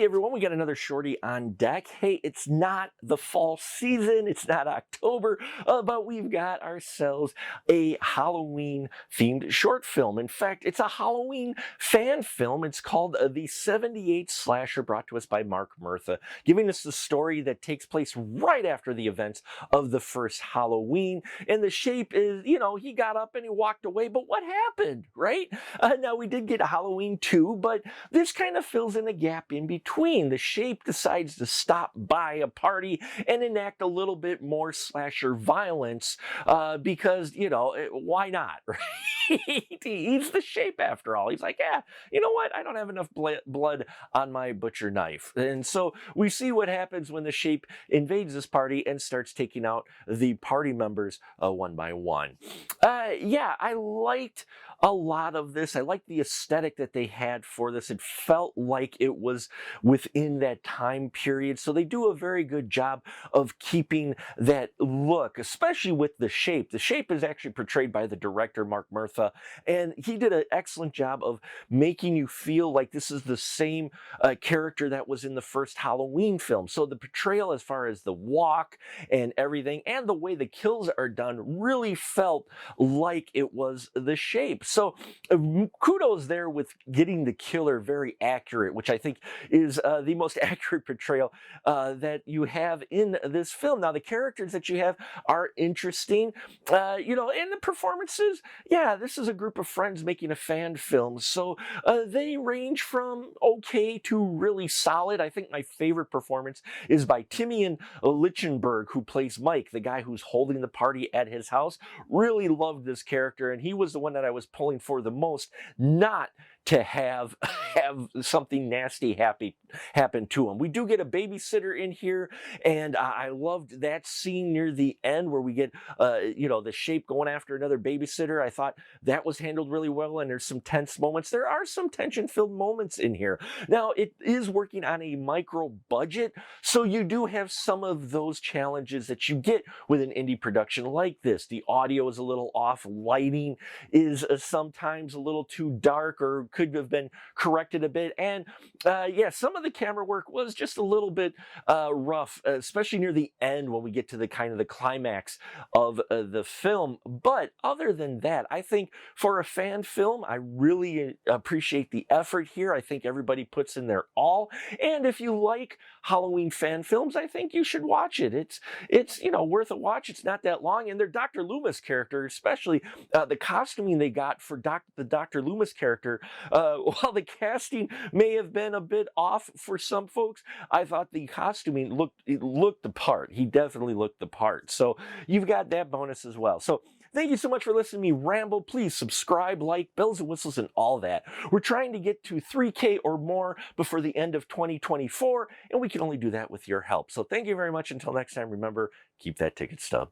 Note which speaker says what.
Speaker 1: Hey everyone, we got another shorty on deck. Hey, it's not the fall season, it's not October, but we've got ourselves a Halloween themed short film. In fact, it's a Halloween fan film. It's called The 78 Slasher, brought to us by Mark Murtha, giving us the story that takes place right after the events of the first Halloween. And the shape is, he got up and he walked away, but what happened, right? Now, we did get a Halloween 2, but this kind of fills in a gap in between. The shape decides to stop by a party and enact a little bit more slasher violence because, why not, right? He's the shape after all. He's like, yeah, you know what? I don't have enough blood on my butcher knife. And so we see what happens when the shape invades this party and starts taking out the party members one by one. Yeah, I liked a lot of this. I liked the aesthetic that they had for this. It felt like it was within that time period. So they do a very good job of keeping that look, especially with the shape. The shape is actually portrayed by the director, Mark Murtha, and he did an excellent job of making you feel like this is the same character that was in the first Halloween film. So the portrayal as far as the walk and everything and the way the kills are done really felt like it was the shape. So kudos there with getting the killer very accurate, which I think is the most accurate portrayal that you have in this film. Now, the characters that you have are interesting, and the performances, yeah, this is a group of friends making a fan film, so they range from okay to really solid. I think my favorite performance is by Timian Lichtenberg, who plays Mike, the guy who's holding the party at his house. Really loved this character, and he was the one that I was pulling for the most, not to have something nasty happen to him. We do get a babysitter in here, and I loved that scene near the end where we get the shape going after another babysitter. I thought that was handled really well, and there's some tense moments. There are some tension-filled moments in here. Now, it is working on a micro budget, so you do have some of those challenges that you get with an indie production like this. The audio is a little off, lighting is sometimes a little too dark or could have been corrected a bit, and some of the camera work was just a little bit rough, especially near the end when we get to the kind of the climax of the film. But other than that, I think for a fan film, I really appreciate the effort here. I think everybody puts in their all, and if you like Halloween fan films, I think you should watch it. It's worth a watch. It's not that long, and their Dr. Loomis character, especially the costuming they got for the Dr. Loomis character, while the casting may have been a bit off for some folks, I thought the costuming looked the part. He definitely looked the part. So you've got that bonus as well. So thank you so much for listening to me ramble. Please subscribe, like, bells and whistles, and all that. We're trying to get to 3K or more before the end of 2024, and we can only do that with your help. So thank you very much. Until next time, remember, keep that ticket stub.